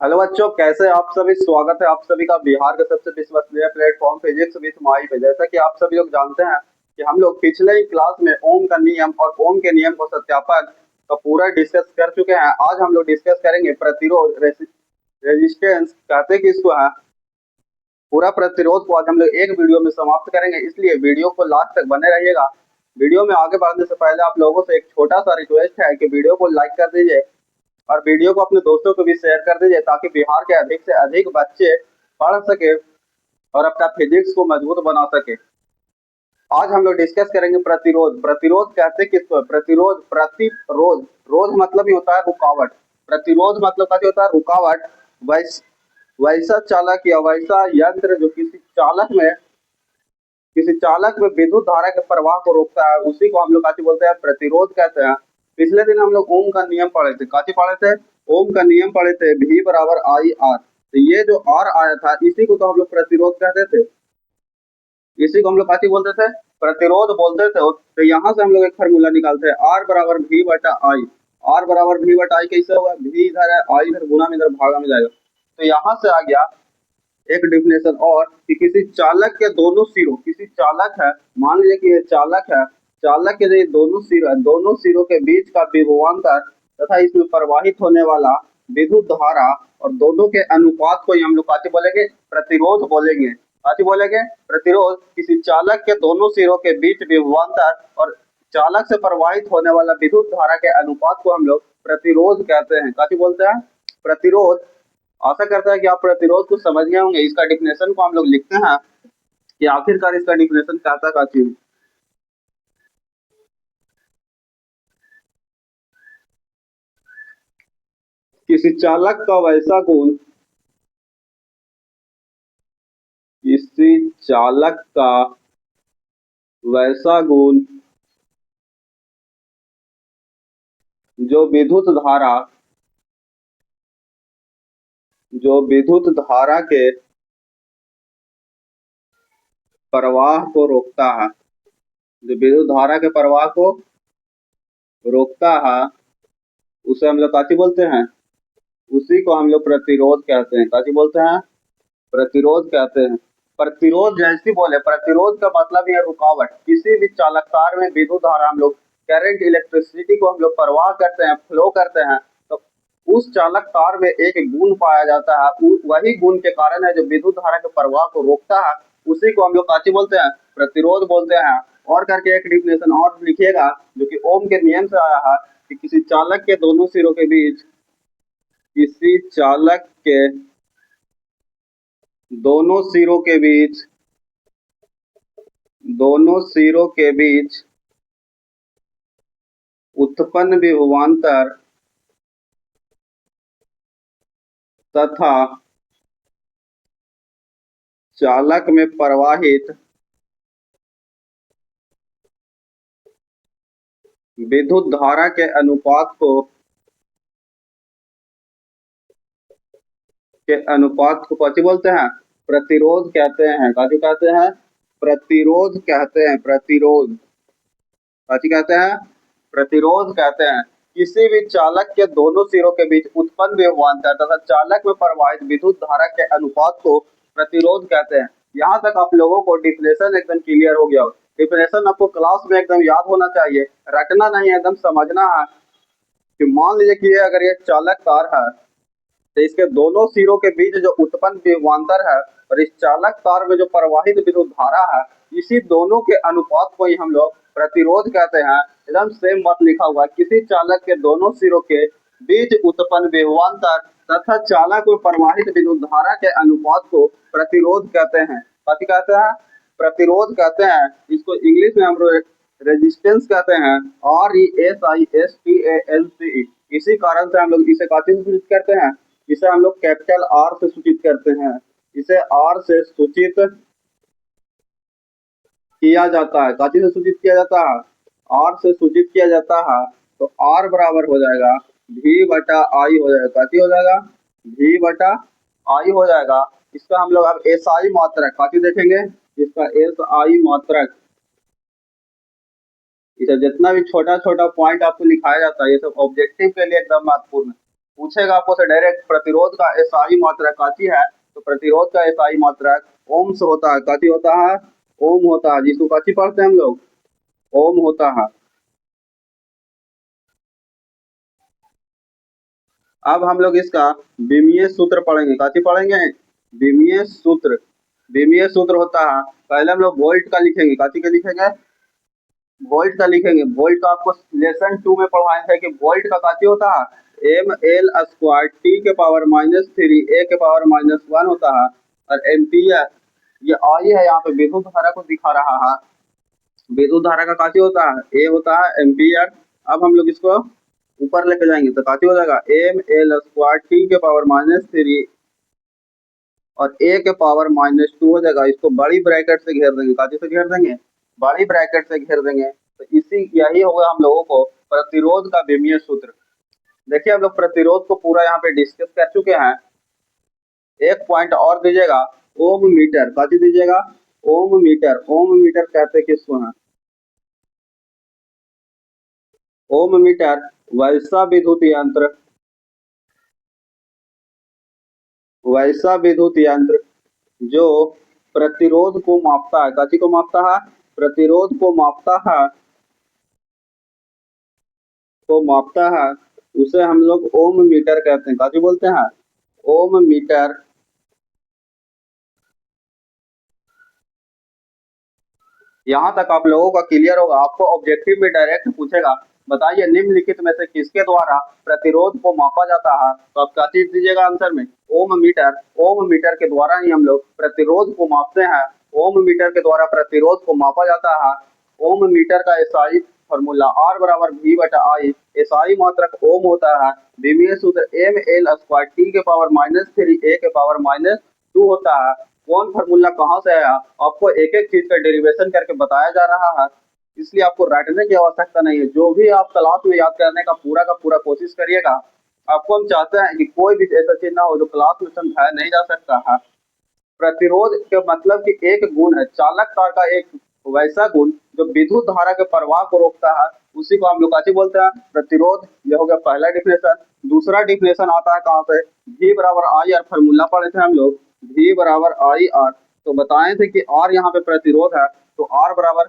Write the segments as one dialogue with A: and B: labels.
A: Hello बच्चों, कैसे आप सभी। स्वागत है आप सभी का बिहार के सबसे विश्वसनीय प्लेटफॉर्म फिजिक्स विद माही पे। जैसा कि आप सभी लोग जानते हैं कि हम लोग पिछले ही क्लास में ओम का नियम और ओम के नियम को सत्यापन का पूरा डिस्कस कर चुके हैं। आज हम लोग डिस्कस करेंगे प्रतिरोध, रेजिस्टेंस कहते कि इसको है। पूरा प्रतिरोध को आज हम लोग एक वीडियो में समाप्त करेंगे, इसलिए वीडियो को लास्ट तक बने रहिएगा। वीडियो में आगे बढ़ने से पहले आप लोगों से एक छोटा सा रिक्वेस्ट है कि वीडियो को लाइक कर दीजिए और वीडियो को अपने दोस्तों को भी शेयर कर दीजिए, ताकि बिहार के अधिक से अधिक बच्चे पढ़ सके और अपना फिजिक्स को मजबूत बना सके। आज हम लोग डिस्कस करेंगे प्रतिरोध। प्रतिरोध कहते किसको है? प्रतिरोध, प्रतिरोध, रोध मतलब ही होता है रुकावट। प्रतिरोध मतलब क्या होता है? रुकावट। वैसा चालक या वैसा यंत्र जो किसी चालक में विद्युत धारा के प्रवाह को रोकता है, उसी को हम लोग काची बोलते हैं? प्रतिरोध कहते हैं। पिछले दिन हम लोग ओम का नियम पढ़े थे। काची पढ़े थे? ओम का नियम पढ़े थे, V बराबर आई आर। तो ये जो आर आया था, इसी को तो हम लोग प्रतिरोध कहते थे। इसी को हम लोग काची बोलते थे? प्रतिरोध बोलते थे। तो यहाँ से हम लोग एक फार्मूला निकालते हैं, आर बराबर V बटा आई। आर बराबर V बटा आई कैसे होगा? V इधर है, आई इधर, गुना में इधर भागा में जाएगा। तो यहाँ से आ गया एक डिफिनेशन और कि किसी चालक के दोनों सिरों, किसी चालक है, मान लीजिए कि ये चालक है, चालक के जो दोनों सिर है, दोनों सिरों के बीच का विभवांतर तथा इसमें प्रवाहित होने वाला विद्युत धारा और दोनों के अनुपात को ही हम लोग काची बोलेंगे? प्रतिरोध बोलेंगे। काची बोलेंगे? प्रतिरोध। किसी चालक के दोनों सिरों के बीच विभवांतर और चालक से प्रवाहित होने वाला विद्युत धारा के अनुपात को हम लोग प्रतिरोध कहते हैं। काची बोलते हैं? प्रतिरोध। आशा करता है कि आप प्रतिरोध को समझ गए होंगे। इसका डिफिनेशन को हम लोग लिखते हैं कि आखिरकार इसका डिफिनेशन क्या था, चीज। किसी चालक का वैसा गुण, किसी चालक का वैसा गुण जो विद्युत धारा, जो विद्युत धारा के प्रवाह को रोकता है, जो विद्युत धारा के प्रवाह को रोकता है, उसे हम लोग काची बोलते हैं? उसी को हम लोग प्रतिरोध कहते हैं। काची बोलते हैं? प्रतिरोध कहते हैं। प्रतिरोध जैसी बोले, प्रतिरोध का मतलब है रुकावट। किसी भी चालकतार में विद्युत धारा, हम लोग करंट, इलेक्ट्रिसिटी को हम लोग प्रवाह करते हैं, फ्लो करते हैं, तो उस चालक तार में एक गुण पाया जाता है। वही गुण के कारण है जो विद्युत धारा के प्रवाह को रोकता है, उसी को हम लोग काची बोलते हैं? प्रतिरोध बोलते हैं। और करके एक डिफिनेशन और लिखिएगा जो कि ओम के नियम से आया है कि किसी चालक के दोनों सिरों के बीच, किसी चालक के दोनों सिरों के बीच, दोनों सिरों के बीच उत्पन्न विभवांतर तथा चालक में प्रवाहित विद्युत धारा के अनुपात को कथी बोलते हैं? प्रतिरोध कहते हैं। काची कहते हैं? प्रतिरोध कहते हैं। प्रतिरोध। काची कहते हैं? प्रतिरोध कहते हैं। किसी भी चालक के दोनों सिरों के बीच उत्पन्न विभवांतर तथा चालक में प्रवाहित विद्युत धारा के अनुपात को प्रतिरोध कहते हैं। यहाँ तक आप लोगों को डिफिनेशन एकदम क्लियर हो गया हो। डिफिनेशन आपको क्लास में एकदम याद होना चाहिए, रटना नहीं, एकदम समझना है कि मान लीजिए कि अगर ये चालक तार है, तो इसके दोनों सिरों के बीच जो उत्पन्न विभवांतर है और इस चालक तार में जो प्रवाहित विद्युत धारा है, इसी दोनों के अनुपात को ही हम लोग प्रतिरोध कहते हैं। एकदम सेम बात लिखा हुआ है, किसी चालक के दोनों सिरों के बीच उत्पन्न विभवांतर तथा चालक में प्रवाहित विद्युत धारा के अनुपात को प्रतिरोध कहते हैं। कथी कहते हैं? प्रतिरोध कहते हैं। इसको इंग्लिश में हम लोग रेजिस्टेंस कहते हैं, RESISTANCE। इसी कारण से हम लोग इसे काफी सूचित करते हैं, इसे हम लोग कैपिटल आर से सूचित करते हैं। इसे आर से सूचित किया जाता है। काची से सूचित किया जाता है? आर से सूचित किया जाता है। तो आर बराबर हो जाएगा V बटा आई हो जाएगा। काची हो जाएगा? V बटा आई हो जाएगा। इसका हम लोग अब SI मात्रक काची देखेंगे, इसका SI मात्रक। इसे जितना भी छोटा छोटा पॉइंट आपको लिखाया जाता है, ये सब ऑब्जेक्टिव के लिए एकदम महत्वपूर्ण है। पूछेगा आपको से डायरेक्ट प्रतिरोध का एसआई मात्रक काची है, तो प्रतिरोध का एसआई मात्रक ओम्स होता है। काची होता है? ओम होता है, जिसको काची पढ़ते हैं हम लोग? ओम होता है। अब हम लोग इसका विमीय सूत्र पढ़ेंगे। काची पढ़ेंगे? विमीय सूत्र। विमीय सूत्र होता है, पहले हम लोग वोल्ट का लिखेंगे। काची का लिखेंगे? वोल्ट का लिखेंगे। वोल्ट का आपको लेसन 2 में पढ़ाए थे कि वोल्ट का काची होता है? एम एल स्क्वायर टी के पावर -3 ए के पावर -1 होता है। और एम्पियर ये आई है, यहाँ पे विद्युत धारा को दिखा रहा है। विद्युत धारा का काची होता है? ए होता है एम्पियर। अब हम लोग इसको ऊपर लेके जाएंगे तो काची हो जाएगा? एम एल स्क्वायर टी के पावर -3 और ए के पावर -2 हो जाएगा। इसको बड़ी ब्रैकेट से घेर देंगे। काची से घेर देंगे? बड़ी ब्रैकेट से घेर देंगे। तो इसी यही होगा हम लोगों को प्रतिरोध का विमीय सूत्र। देखिए हम लोग प्रतिरोध को पूरा यहाँ पे डिस्कस कर चुके हैं। एक पॉइंट और दीजिएगा, ओम मीटर। काची दीजिएगा? ओम मीटर। ओम मीटर कहते किसको हैं? ओम मीटर वैसा विद्युत यंत्र, वैसा विद्युत यंत्र जो प्रतिरोध को मापता है। काची को मापता है? प्रतिरोध को मापता है, को मापता है, उसे हम लोग ओम मीटर कहते हैं। काची बोलते हैं? ओम मीटर। यहाँ तक आप लोगों का क्लियर होगा। आपको ऑब्जेक्टिव में डायरेक्ट पूछेगा, बताइए निम्नलिखित में से किसके द्वारा प्रतिरोध को मापा जाता है, तो आप क्या चीज दीजिएगा आंसर में? ओम मीटर। ओम मीटर के द्वारा ही हम लोग प्रतिरोध को मापते हैं। ओम मीटर के द्वारा प्रतिरोध को मापा जाता है। ओम मीटर का एसआई फॉर्मूला R बराबर V बटा I। एसआई मात्रक ओम होता है। विमीय सूत्र एम एल स्क्वायर टी के पावर -3 ए के पावर -2 होता है। कौन फार्मूला कहाँ से आया, आपको एक एक चीज का डेरिवेशन करके बताया जा रहा है, इसलिए आपको रटने की आवश्यकता नहीं है। जो भी आप क्लास में याद करने का पूरा कोशिश करिएगा। आपको हम चाहते हैं कि कोई भी ऐसा चीज ना हो जो क्लास में समझाया नहीं जा सकता है। प्रतिरोध के मतलब कि एक गुण है, चालक तार का एक वैसा गुण जो विद्युत धारा के प्रवाह को रोकता है, उसी को हम लोग काची बोलते हैं? प्रतिरोध। यह हो गया पहला डिफिनेशन। दूसरा डिफिनेशन आता है कहाँ से? V बराबर आई आर। फॉर्मूला पढ़े थे हम लोग, V बराबर आई आर। तो बताए थे कि R यहाँ पे प्रतिरोध है, तो R बराबर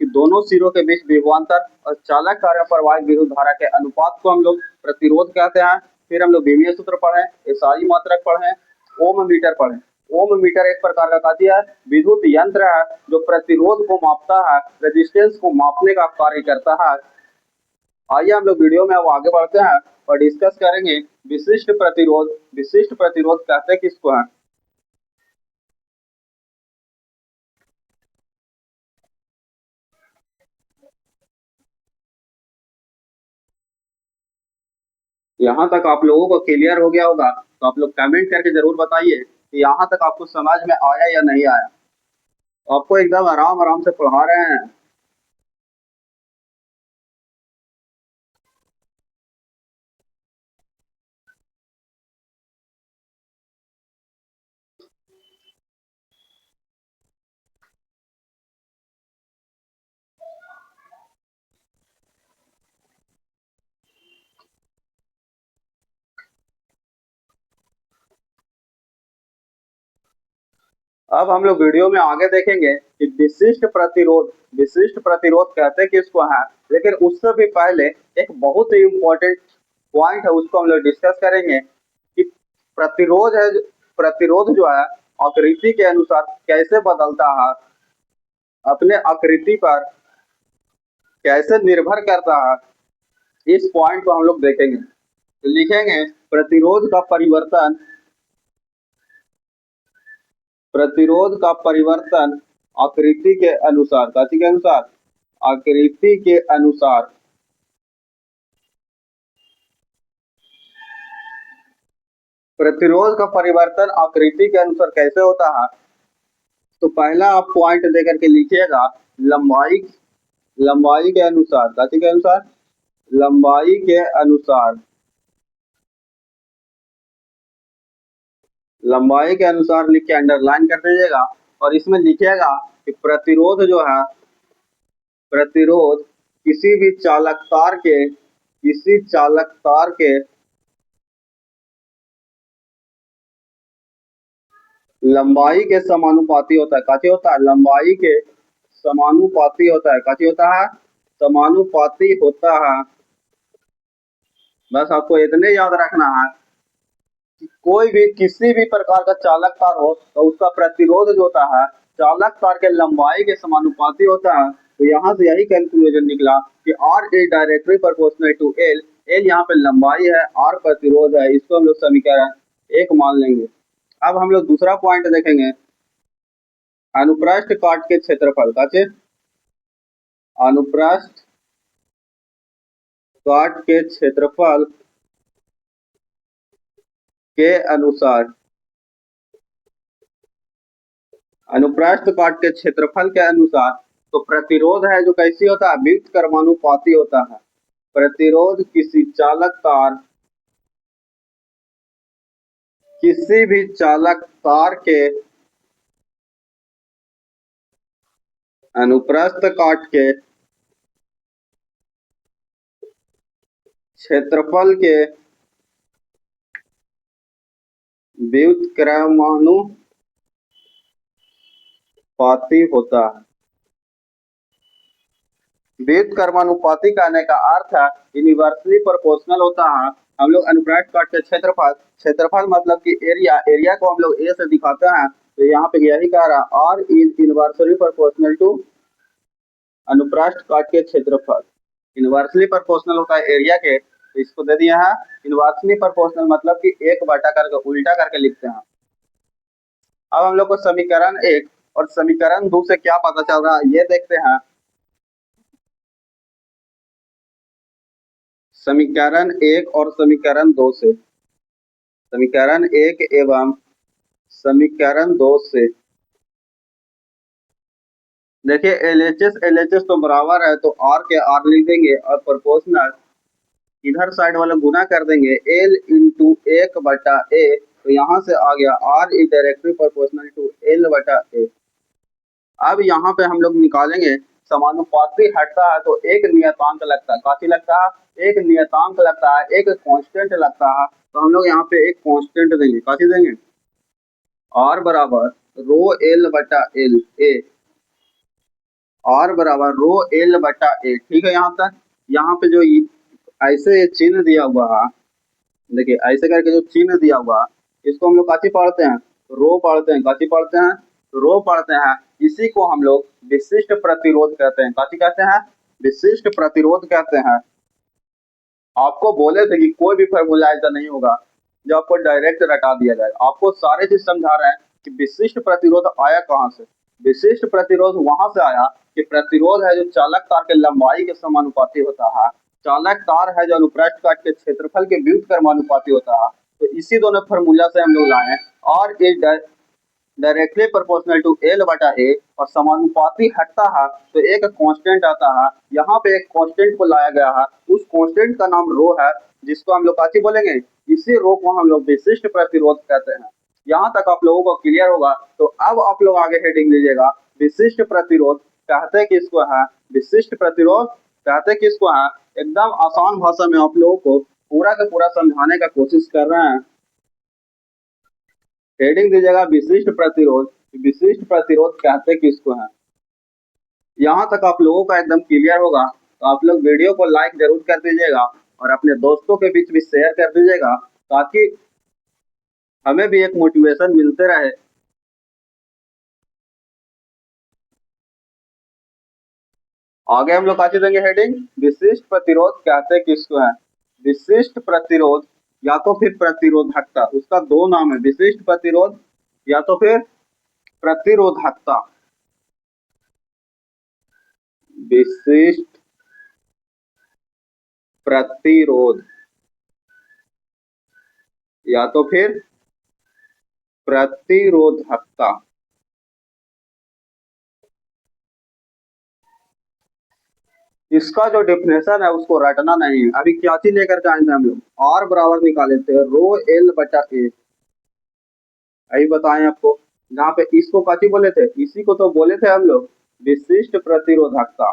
A: कि दोनों सिरों के बीच विभवांतर और चालक कार्य प्रवाहित विद्युत धारा के अनुपात को हम लोग प्रतिरोध कहते हैं। फिर हम लोग विमीय सूत्र पढ़े, एसआई मात्रक पढ़े, ओम मीटर पढ़े। ओम मीटर एक प्रकार का काची है? विद्युत यंत्र है जो प्रतिरोध को मापता है, रेजिस्टेंस को मापने का कार्य करता है। आइए हम लोग वीडियो में अब आगे बढ़ते हैं और डिस्कस करेंगे विशिष्ट प्रतिरोध। विशिष्ट प्रतिरोध कहते किसको है? यहाँ तक आप लोगों को क्लियर हो गया होगा, तो आप लोग कमेंट करके जरूर बताइए कि यहाँ तक आपको समझ में आया या नहीं आया। आपको एकदम आराम आराम से पढ़ा रहे हैं। अब हम लोग वीडियो में आगे देखेंगे कि विशिष्ट प्रतिरोध कहते किसको है। लेकिन उससे भी पहले एक बहुत ही इम्पोर्टेंट पॉइंट है, उसको हम लोग डिस्कस करेंगे कि प्रतिरोध है, प्रतिरोध जो है आकृति के अनुसार कैसे बदलता है, अपने आकृति पर कैसे निर्भर करता है, इस पॉइंट को हम लोग देखेंगे। तो लिखेंगे प्रतिरोध का परिवर्तन, प्रतिरोध का परिवर्तन आकृति के अनुसार। काची के अनुसार? आकृति के अनुसार। प्रतिरोध का परिवर्तन आकृति के अनुसार कैसे होता है, तो पहला आप पॉइंट देकर के लिखिएगा लंबाई। लंबाई के अनुसार। काची के अनुसार? लंबाई के अनुसार। लंबाई के अनुसार लिख के अंडरलाइन कर दीजिएगा और इसमें लिखिएगा कि प्रतिरोध जो है, प्रतिरोध किसी भी चालक तार के, किसी चालक तार के लंबाई के समानुपाती होता है। काची होता है? लंबाई के समानुपाती होता है। काची होता है? समानुपाती होता है। बस आपको इतने याद रखना है कि कोई भी किसी भी प्रकार का चालक तार हो तो उसका प्रतिरोध जो होता है चालक तार के लंबाई के समानुपाती होता है। तो यहाँ से यही कंक्लूजन निकला कि R is directly proportional to L। L यहाँ पे लंबाई है, R प्रतिरोध है। इसको हम लोग समीकरण 1 मान लेंगे। अब हम लोग दूसरा पॉइंट देखेंगे, अनुप्रस्थ काट के क्षेत्रफल। काचे? अनुप्रस्थ काट के क्षेत्रफल के अनुसार, अनुप्रस्थ काट के क्षेत्रफल के अनुसार तो प्रतिरोध है जो कैसी होता है? व्युत्क्रमानुपाती कर्मानुपाती होता है। प्रतिरोध किसी चालक तार, किसी भी चालक तार के अनुप्रस्थ काट के क्षेत्रफल के व्युत्क्रमानुपाती होता है। व्युत्क्रमानुपाती कहने का अर्थ है इनवर्सली प्रोपोर्शनल होता है। हम लोग अनुप्रस्थ काट के क्षेत्रफल, क्षेत्रफल मतलब कि एरिया, एरिया को हम लोग ए से दिखाते हैं। तो यहाँ पे यही कह रहा R is inversely proportional to अनुप्रस्थ काट के क्षेत्रफल। इनवर्सली प्रोपोर्शनल होता है एरिया के, तो इसको दे दिया है इनवर्सली प्रोपोर्शनल मतलब कि 1 करके उल्टा करके लिखते हैं। अब हम लोग को समीकरण 1 और समीकरण 2 से क्या पता चल रहा है ये देखते हैं। समीकरण 1 और समीकरण 2 से, समीकरण 1 एवं समीकरण 2 से देखिए एलएचएस तो बराबर है, तो आर के आर लिख देंगे और प्रोपोर्शनल इधर साइड वाला गुना कर देंगे एल इंटू 1/a। तो यहाँ से आ गया R is directly proportional to L/a। अब यहाँ पे हम लोग निकालेंगे समानुपाती हटता है तो एक नियतांक लगता है। काफी लगता है? एक नियतांक लगता है, एक कांस्टेंट लगता है। तो हम लोग यहाँ पे एक कांस्टेंट देंगे। काफी देंगे? R बराबर रो L/L ए, R बराबर रो L/a। ठीक है यहाँ तक? यहाँ पे जो ऐसे चिन्ह दिया हुआ है, देखिए ऐसे करके जो चिन्ह दिया हुआ इसको हम लोग काची पढ़ते हैं? रो पढ़ते हैं। काची पढ़ते हैं? रो पढ़ते हैं। इसी को हम लोग विशिष्ट प्रतिरोध कहते हैं। काची कहते हैं? विशिष्ट प्रतिरोध कहते हैं। आपको बोले थे कि कोई भी फॉर्मूला ऐसा नहीं होगा जो आपको डायरेक्ट रटा दिया जाए। आपको सारे चीज समझा रहे हैं कि विशिष्ट प्रतिरोध आया कहाँ से। विशिष्ट प्रतिरोध वहां से आया कि प्रतिरोध है जो चालक तार के लंबाई के समानुपाती होता है। चालक तार है जो अनुप्रस्थ काट के क्षेत्रफल के व्युत्क्रमानुपाती होता है। तो इसी दोनों फॉर्मूला से हम लोग लाए हैं। और is directly proportional to L/a और समानुपाती हटता है तो एक कांस्टेंट आता है। यहाँ पे एक कांस्टेंट को लाया गया है, उस कांस्टेंट का नाम रो है, जिसको हम लोग काची बोलेंगे? इसी रो को हम लोग विशिष्ट प्रतिरोध कहते हैं। यहाँ तक आप लोगों को क्लियर होगा। तो अब आप लोग आगे हेडिंग लीजिएगा, विशिष्ट प्रतिरोध कहते किसको है? विशिष्ट प्रतिरोध कहते किसको है? एकदम आसान भाषा में आप लोगों को पूरा का पूरा समझाने का कोशिश कर रहे हैं। हेडिंग दीजिएगा विशिष्ट प्रतिरोध। विशिष्ट प्रतिरोध कहते किसको है? यहाँ तक आप लोगों का एकदम क्लियर होगा तो आप लोग वीडियो को लाइक जरूर कर दीजिएगा और अपने दोस्तों के बीच भी शेयर कर दीजिएगा ताकि हमें भी एक मोटिवेशन मिलते रहे। आगे हम लोग आगे देंगे हेडिंग विशिष्ट प्रतिरोध कहते किसको है? विशिष्ट प्रतिरोध या तो फिर प्रतिरोधकता, उसका दो नाम है, विशिष्ट प्रतिरोध या तो फिर प्रतिरोधकता। विशिष्ट प्रतिरोध या तो फिर प्रतिरोधकता। इसका जो डेफिनेशन है उसको रटना नहीं है। अभी क्या चीज लेकर के आएंगे हम लोग? आर बराबर निकाले थे रो L/a। यही बताएं आपको, जहाँ पे इसको काची बोले थे? इसी को तो बोले थे हम लोग विशिष्ट प्रतिरोधकता।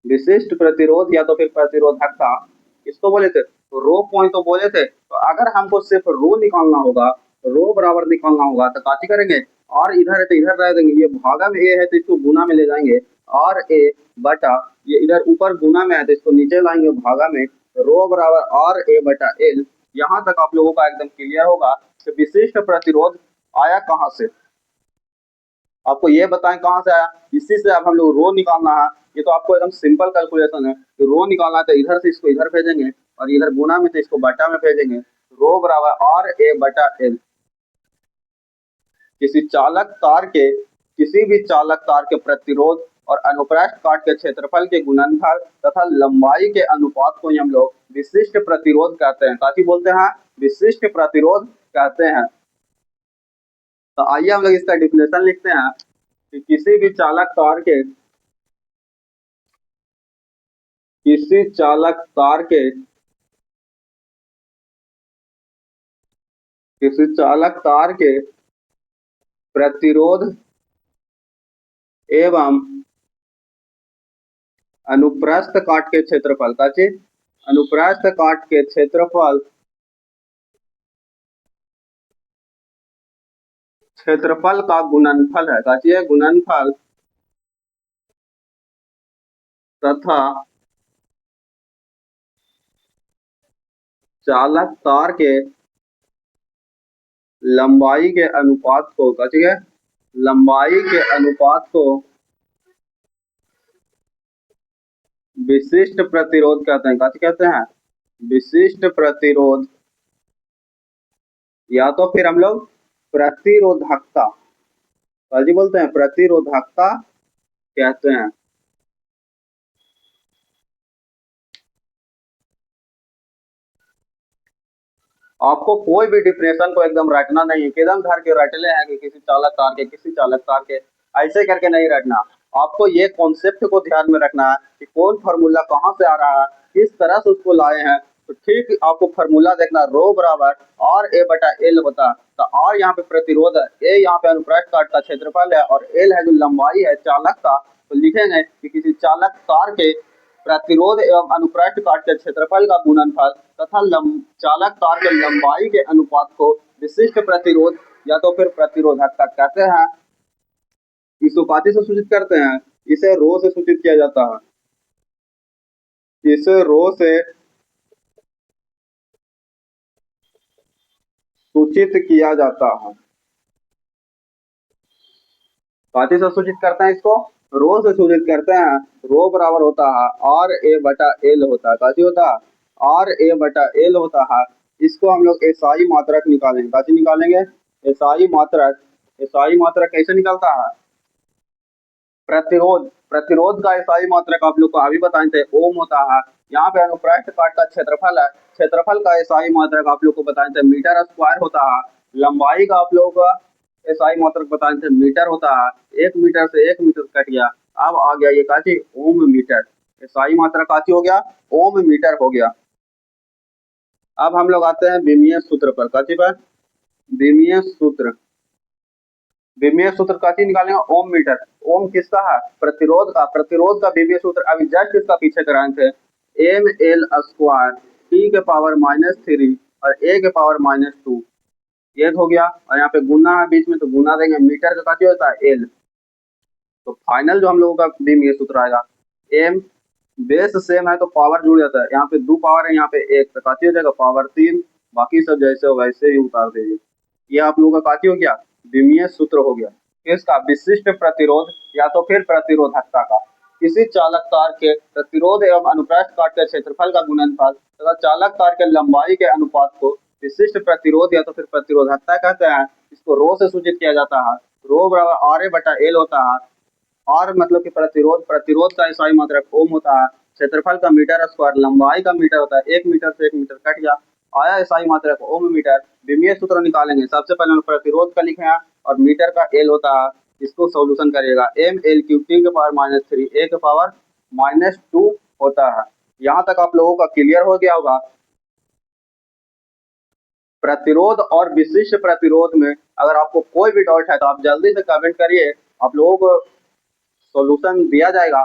A: विशिष्ट प्रतिरोध या तो फिर प्रतिरोधकता इसको बोले थे। तो रो पॉइंट तो बोले थे। तो अगर हमको सिर्फ रो निकालना होगा रो बराबर निकालना होगा तो काची करेंगे, और इधर है तो इधर रह देंगे, ये भागा में ए है तो इसको गुना में ले जाएंगे, और ए बटा ये इधर ऊपर गुना में है तो इसको नीचे लाएंगे भागा में, रो बराबर और ए बटा एल। यहाँ तक आप लोगों का एकदम क्लियर होगा कि विशिष्ट प्रतिरोध आया कहाँ से। आपको ये बताएं कहाँ से आया, इसी से अब हम लोग रो निकालना है। ये तो आपको एकदम सिंपल कैलकुलेशन है, तो रो निकालना है तो इधर से इसको इधर भेजेंगे और इधर गुना में तो इसको बटा में भेजेंगे, रो बराबर और ए बटा एल। किसी भी चालक तार के प्रतिरोध और अनुप्रस्थ काट के क्षेत्रफल के गुणनफल तथा लंबाई के अनुपात को हम लोग विशिष्ट प्रतिरोध कहते हैं। काफी बोलते हैं विशिष्ट प्रतिरोध कहते हैं। तो आइए हम लोग इसका डिफिनेशन लिखते हैं कि किसी भी चालक तार के प्रतिरोध एवं अनुप्रस्थ काट के क्षेत्रफल का अनुप्रस्थ काट के क्षेत्रफल का गुणनफल है, का गुणनफल तथा चालक तार के लंबाई के अनुपात को विशिष्ट प्रतिरोध कहते हैं। कहते हैं विशिष्ट प्रतिरोध, या तो फिर हम लोग प्रतिरोधकता बोलते हैं, प्रतिरोधकता कहते हैं। आपको कोई भी डिफिनेशन को एकदम रटना नहीं है, एकदम घर के रटले हैं कि किसी चालक तार के ऐसे करके नहीं रटना। आपको ये कॉन्सेप्ट को ध्यान में रखना है कि कौन फार्मूला कहाँ से आ रहा है, किस तरह से उसको लाए हैं। तो ठीक आपको फार्मूला देखना, रो बराबर और ए बटा एल होता है। तो और यहाँ पे प्रतिरोध है, ए यहाँ पे अनुप्रस्थ काट का क्षेत्रफल है और एल है जो लंबाई है चालक का। तो लिखेंगे कि किसी चालक तार के प्रतिरोध एवं अनुप्रस्थ काट के क्षेत्रफल का गुणनफल तथा चालक तार के लंबाई के अनुपात को विशिष्ट प्रतिरोध या तो फिर प्रतिरोधकता कहते हैं। इसको काची से सूचित करते हैं, इसे रो से सूचित किया जाता है, इसे रो से सूचित किया जाता है। काची से सूचित करते हैं, इसको रो से सूचित करते हैं। रो बराबर होता है और ए बटा एल होता है, काची होता है और ए बटा एल होता है। इसको हम लोग एसआई मात्रक निकालेंगे, काची निकालेंगे एसआई मात्रक। एसआई मात्रक कैसे निकलता है, प्रतिरोध का एसआई मात्रक आप लोग को अभी बताए थे ओम होता है। यहाँ पे अनुप्रस्थ काट का क्षेत्रफल है, क्षेत्रफल का एसआई मात्रक आप लोग को बताए थे मीटर स्क्वायर होता है। लंबाई का आप लोगों का एसआई मात्रक बताए थे मीटर होता है। 1 मीटर से 1 मीटर कट गया, अब आ गया ये काची ओम मीटर। एसआई मात्रक काची हो गया, ओम मीटर हो गया। अब हम लोग आते हैं विमीय सूत्र पर, काची पर विमीय सूत्र। विमीय सूत्र काची निकालेंगे, ओम मीटर। ओम किसका है, प्रतिरोध का। प्रतिरोध का विमीय सूत्र अभी जस्ट इसका पीछे कराए थे, एम एल स्क्वायर टी के पावर -3 और ए के पावर -2 ये हो गया। और यहाँ पे गुना है बीच में तो गुना देंगे, मीटर का काची होता है एल। तो फाइनल जो हम लोगों का विमीय सूत्र आएगा, एम बेस सेम है तो पावर जुड़ जाता है, यहाँ पे 2 पावर है, यहाँ पे 1 तो काची हो जाएगा पावर 3। बाकी सब जैसे हो वैसे ही उतार दीजिए। ये आप लोगों का काची हो गया, विमीय सूत्र हो गया। इसका विशिष्ट प्रतिरोध या तो फिर प्रतिरोधकता का, किसी चालक तार के प्रतिरोध एवं अनुप्रस्थ काट के क्षेत्रफल का गुणनफल तथा चालक तार के लंबाई के अनुपात को विशिष्ट प्रतिरोध या तो फिर प्रतिरोधकता कहते हैं। इसको रो से सूचित किया जाता है, रो बराबर आर ए बटा एल होता है। और मतलब कि प्रतिरोध का एसआई मात्रक ओम होता है, क्षेत्रफल का मीटर स्क्वायर, लंबाई का मीटर होता है, 1 मीटर से 1 मीटर कट गया, आया एसआई मात्रक ओम मीटर। विमीय सूत्र निकालेंगे, सबसे पहले प्रतिरोध का लिखे हैं और मीटर का एल होता है। इसको सोल्यूशन करिएगा, एम एल क्यू टी के पावर -3 ए के पावर -2 होता है। यहाँ तक आप लोगों का क्लियर हो गया होगा। प्रतिरोध और विशिष्ट प्रतिरोध में अगर आपको कोई भी डाउट है तो आप जल्दी से कमेंट करिए, आप लोगों को सॉल्यूशन दिया जाएगा।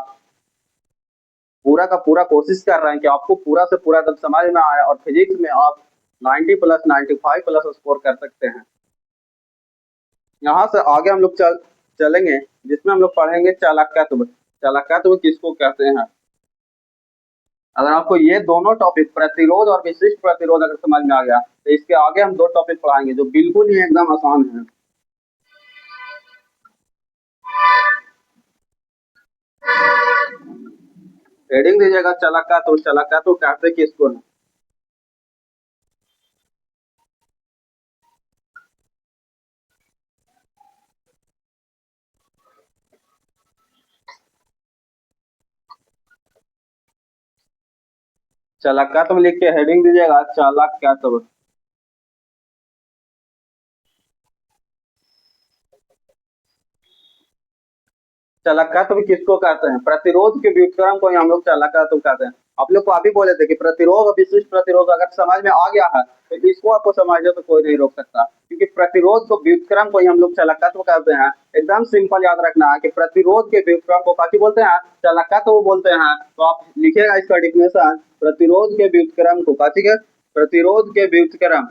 A: पूरा का पूरा कोशिश कर रहे हैं कि आपको पूरा से पूरा एकदम समझ में आए और फिजिक्स में आप 90 प्लस 95 प्लस स्कोर कर सकते हैं। यहाँ से आगे हम लोग चलेंगे, जिसमें हम लोग पढ़ेंगे चालकत्व। चालकत्व किसको कहते हैं। अगर आपको ये दोनों टॉपिक प्रतिरोध और विशिष्ट प्रतिरोध अगर समझ में आ गया, तो इसके आगे हम दो टॉपिक पढ़ाएंगे जो बिल्कुल ही एकदम आसान है। हेडिंग दीजिएगा चालकत्व। चालकत्व कहते किसको है। चालकत्व लिख के हेडिंग दीजिएगा चालकत्व। चालकत्व किसको कहते हैं। प्रतिरोध के व्युत्क्रम को ही हम लोग चालकत्व कहते हैं। आप लोग को अभी बोले थे कि प्रतिरोध और विशिष्ट प्रतिरोध अगर समझ में आ गया है तो इसको आपको समझने तो कोई नहीं रोक सकता, क्योंकि प्रतिरोध को व्युत्क्रम को ही हम लोग चालकत्व कहते हैं। एकदम सिंपल याद रखना है कि प्रतिरोध के व्युत्क्रम को काफी बोलते हैं, चालकत्व बोलते हैं। तो आप लिखिएगा इसका डिफिनेशन, प्रतिरोध के व्युत्क्रम को काफी के प्रतिरोध के व्युत्क्रम,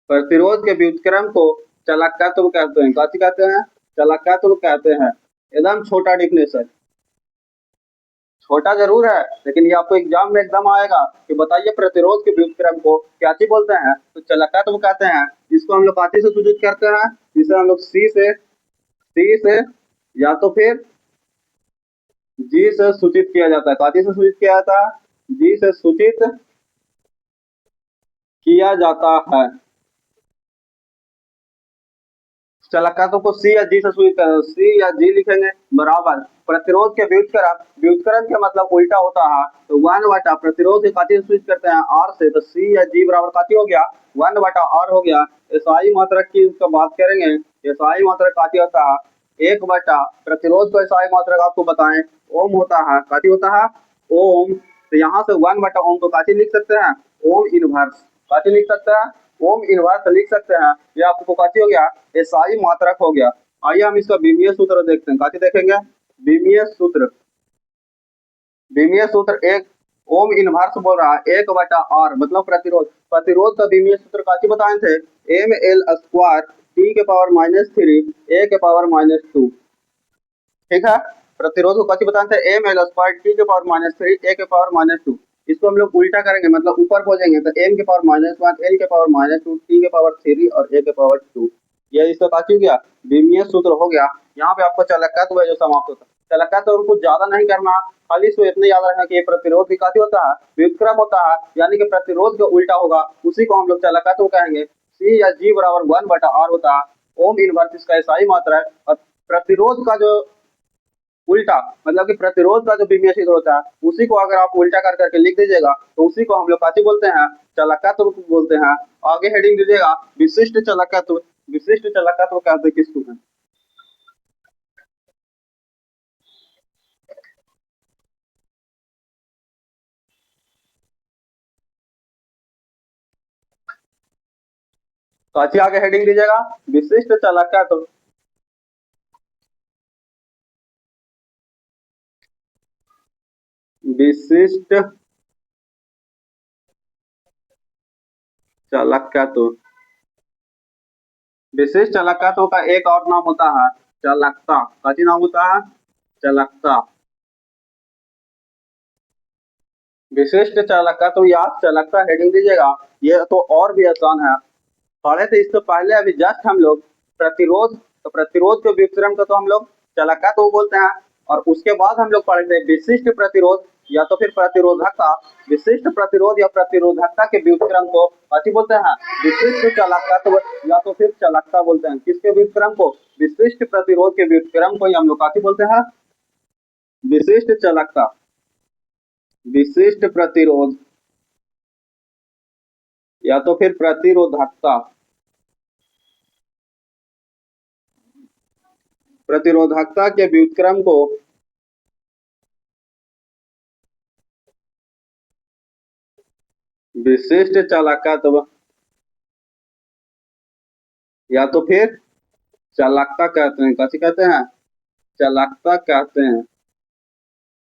A: प्रतिरोध के व्युत्क्रम को चालकत्व कहते हैं। काफी कहते हैं, चालकत्व कहते हैं। एकदम छोटा डिफिनेशन, छोटा जरूर है लेकिन ये आपको एग्जाम में एकदम आएगा कि बताइए प्रतिरोध के व्युत्क्रम को क्या चीज बोलते हैं, तो चालकत्व कहते हैं। इसको हम लोग काची से सूचित करते हैं, जिसे हम लोग सी से या तो फिर जी से सूचित किया जाता है। काची से सूचित किया जाता है, जी से सूचित किया जाता है। चालकत्व को सी या जी से सूचित कर, सी या जी लिखेंगे बराबर प्रतिरोध के व्युत्क्रम। व्युत्क्रम का मतलब उल्टा होता है, तो 1 बटा प्रतिरोध के काची से सूचित करते हैं आर से, तो सी या जी बराबर काची हो गया 1/r हो गया। एसआई मात्रक की इसका बात करेंगे, एसआई मात्रक काची होता है 1 बटा प्रतिरोध को एसआई मात्रक आपको बताएं ओम होता है। काची होता है ओम। तो यहाँ से 1/ओम को काची लिख सकते हैं ओम इनवर्स। काची लिख सकते हैं ओम इनवर्स लिख सकते हैं। ये आपको काची हो गया एसआई मात्रक हो गया। आइए हम इसका बीमीय सूत्र देखते हैं। काची देखेंगे बीमीय सूत्र। बीमीय सूत्र एक ओम इनवर्स बोल रहा है 1/r मतलब प्रतिरोध। प्रतिरोध का बीमीय सूत्र काची बताए थे ml² t के पावर -3 a के पावर -2। ठीक है, प्रतिरोध को काची बताए थे ml² t के पावर -3 a के पावर -2। इसको हम लोग उल्टा करेंगे, मतलब ऊपर पहुंचेंगे तो m के पावर -1 l के पावर -2 t के पावर 3 और a के पावर 2। ये इसका काची हो गया बीमीय सूत्र हो गया। यहाँ पे आपको चालकत्व जो समाप्त होता है। चालकत्व कुछ ज्यादा नहीं करना, खाली इसको इतना याद रखना कि ये प्रतिरोध भी काफी होता है, व्युत्क्रम होता है, यानी कि प्रतिरोध जो उल्टा होगा उसी को हम लोग चालकत्व कहेंगे। सी या जी बराबर 1/r होता है। ओम इनवर्स इसका एसआई मात्रा है। और प्रतिरोध का जो उल्टा मतलब कि प्रतिरोध का जो बीमीय सूत्र होता है उसी को अगर आप उल्टा कर करके लिख दीजिएगा तो उसी को हम लोग काची बोलते हैं चालकत्व बोलते हैं। आगे हेडिंग दीजिएगा विशिष्ट चालकत्व। विशिष्ट चालकत्व कहते किसको है। काची आगे हेडिंग दीजिएगा विशिष्ट चालकत्व। विशिष्ट चालकत्व। विशिष्ट चालकत्व का एक और नाम होता है चालकता। काची नाम होता है चालकता। विशिष्ट चालकत्व या चालकता हेडिंग दीजिएगा। ये तो और भी आसान है, पढ़े थे इससे पहले अभी जस्ट हम लोग प्रतिरोध। तो प्रतिरोध के व्युत्क्रम को तो हम लोग चालकत्व बोलते हैं, और उसके बाद हम लोग पढ़े थे विशिष्ट प्रतिरोध या तो फिर प्रतिरोधकता। विशिष्ट प्रतिरोध या प्रतिरोधकता के व्युत्क्रम को काची बोलते हैं विशिष्ट चालकत्व या तो फिर चालकता बोलते हैं। किसके व्युत्क्रम को, विशिष्ट प्रतिरोध के व्युत्क्रम को ही हम लोग काची बोलते हैं विशिष्ट चालकता। विशिष्ट प्रतिरोध या तो फिर प्रतिरोधकता। प्रतिरोधकता के व्युत्क्रम को विशिष्ट चालकत्व या तो फिर चालकता कहते हैं। कैसे कहते हैं चालकता कहते हैं।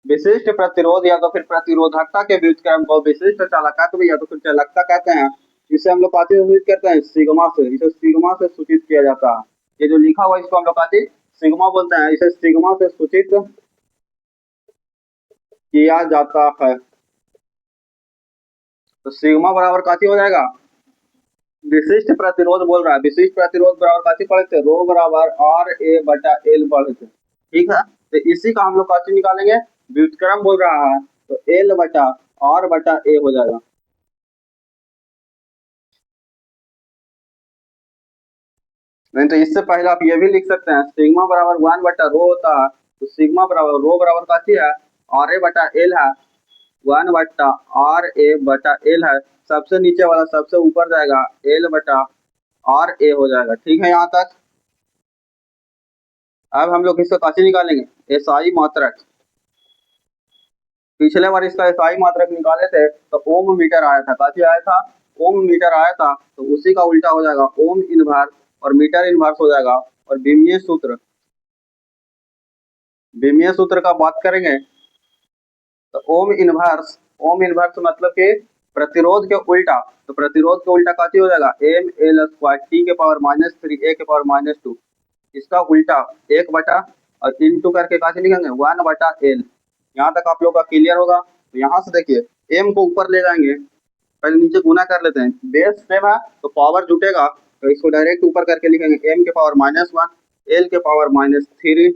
A: विशिष्ट प्रतिरोध या तो फिर प्रतिरोधकता के व्युत्क्रम को विशिष्ट चालकत्व या तो फिर चालकता कहते हैं। इसे हम लोग काची सूचित करते हैं, सिग्मा से, इसे सिग्मा से सूचित किया जाता है। ये जो लिखा हुआ है इसको हम लोग काची सिग्मा बोलते हैं, इसे सिग्मा से सूचित किया जाता है। तो सिग्मा बराबर काची हो जाएगा, विशिष्ट प्रतिरोध बोल रहा है, विशिष्ट प्रतिरोध बराबर काची पढ़े थे, रो बराबर आर ए बटा एल पढ़े थे, ठीक है। तो इसी का हम लोग काची निकालेंगे, व्युत्क्रम बोल रहा है, तो एल बटा आर बटा ए हो जाएगा। नहीं तो इससे पहले आप ये भी लिख सकते हैं, सिग्मा बराबर 1 बटा रो होता है, तो सिग्मा बराबर रो बराबर काची है, आर ए बटा एल है, 1/r(a/l) है, सबसे नीचे वाला सबसे ऊपर जाएगा, L/r(a) हो जाएगा, ठीक है यहाँ तक। अब हम लोग इसका काची निकालेंगे, एसआई मात्रक। पिछले बार इसका एसआई मात्रक निकाले थे तो ओम मीटर आया था, काची आया था, ओम मीटर आया था, तो उसी का उल्टा हो जाएगा ओम इनवर्स और मीटर इनवर्स हो जाएगा। और विमीय सूत्र, विमीय सूत्र का बात करेंगे तो ओम इनवर्स मतलब कि प्रतिरोध के उल्टा, तो प्रतिरोध के उल्टा काची हो जाएगा, एम एल स्क्वायर टी के पावर -3 ए के पावर -2, इसका उल्टा 1 बटा और इंटू करके काची लिखेंगे 1/l। यहाँ तक आप लोग का क्लियर होगा। तो यहाँ से देखिए एम को ऊपर ले जाएंगे, पहले नीचे गुना कर लेते हैं, बेस सेम है तो पावर जुटेगा, तो इसको डायरेक्ट ऊपर करके लिखेंगे एम के पावर -1 एल के पावर -3,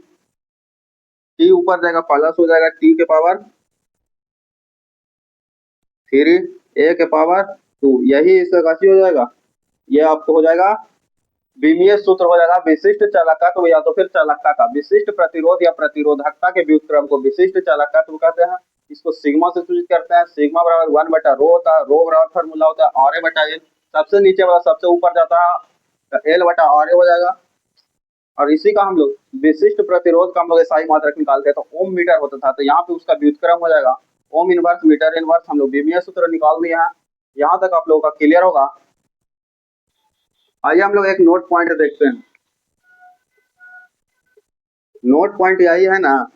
A: टी ऊपर जाएगा प्लस हो जाएगा टी के पावर 3 ए के पावर 2, यही इसका काशी हो जाएगा। ये आपको हो जाएगा विमीय सूत्र हो जाएगा विशिष्ट चालकत्व या तो फिर चालकता का, विशिष्ट प्रतिरोध या प्रतिरोधकता के व्युत्क्रम को विशिष्ट चालकत्व कहते हैं। इसको सिग्मा से सूचित करते हैं, सिग्मा बराबर 1 बटा रो होता है, रो बराबर फार्मूला होता है आर ए बटा एल, सबसे नीचे वाला सबसे ऊपर जाता है तो एल बटा आर ए हो जाएगा। और इसी का हम लोग विशिष्ट प्रतिरोध का हम लोग एसआई मात्रक निकालते हैं, तो ओम मीटर होता था, तो यहाँ पे उसका व्युत्क्रम हो जाएगा ओम इनवर्स मीटर इनवर्स, हम लोग विमीय सूत्र निकाल दिए हैं। यहाँ तक आप लोगों का क्लियर होगा। आइए हम लोग एक नोट पॉइंट देखते हैं। नोट पॉइंट यही है ना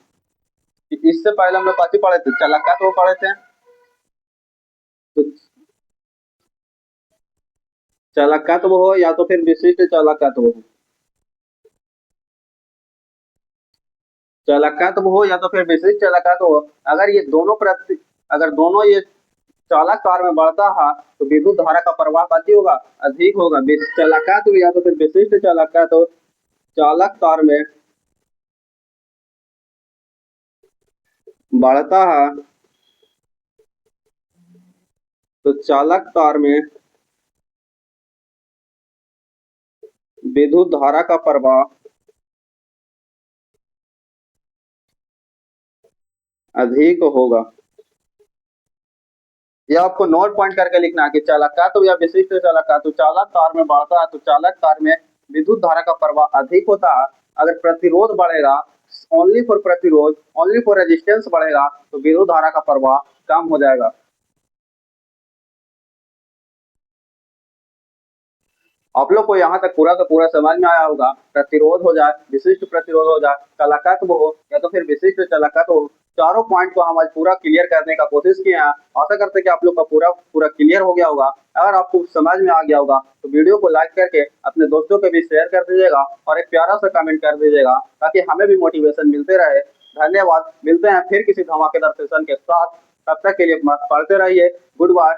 A: कि इससे पहले हम लोग काची पढ़े थे, चालकत्व पढ़े थे, तो चालकत्व हो या तो फिर विशिष्ट चालकत्व हो, चालकत्व हो या तो फिर विशिष्ट चालकत्व हो, अगर ये दोनों अगर दोनों ये चालक तार में बढ़ता है तो विद्युत धारा का प्रवाह काची होगा, अधिक होगा। चालकत्व या तो फिर विशिष्ट चालकत्व, चालक तार में बढ़ता है तो चालक तार में विद्युत धारा का प्रवाह अधिक होगा। ये आपको नोट पॉइंट करके लिखना है कि चालकत्व या विशिष्ट चालकत्व, चालक तार में बढ़ता है तो चालक तार में विद्युत धारा का प्रवाह अधिक होता है। अगर प्रतिरोध बढ़ेगा, ओनली फॉर प्रतिरोध, ओनली फॉर रेजिस्टेंस बढ़ेगा तो विद्युत धारा का प्रवाह कम हो जाएगा। आप लोग को यहाँ तक पूरा का पूरा समझ में आया होगा। प्रतिरोध हो जाए, विशिष्ट प्रतिरोध हो जाए, चालकत्व हो या तो फिर विशिष्ट चालकत्व हो, चारों पॉइंट को हम आज पूरा क्लियर करने का कोशिश किए हैं। आशा करते हैं कि आप लोग का पूरा पूरा क्लियर हो गया होगा। अगर आपको समझ में आ गया होगा तो वीडियो को लाइक करके अपने दोस्तों के भी शेयर कर दीजिएगा और एक प्यारा सा कमेंट कर दीजिएगा ताकि हमें भी मोटिवेशन मिलते रहे। धन्यवाद, मिलते हैं फिर किसी धमाकेदार सेशन के साथ, तब तक के लिए पढ़ते रहिए। Good bye.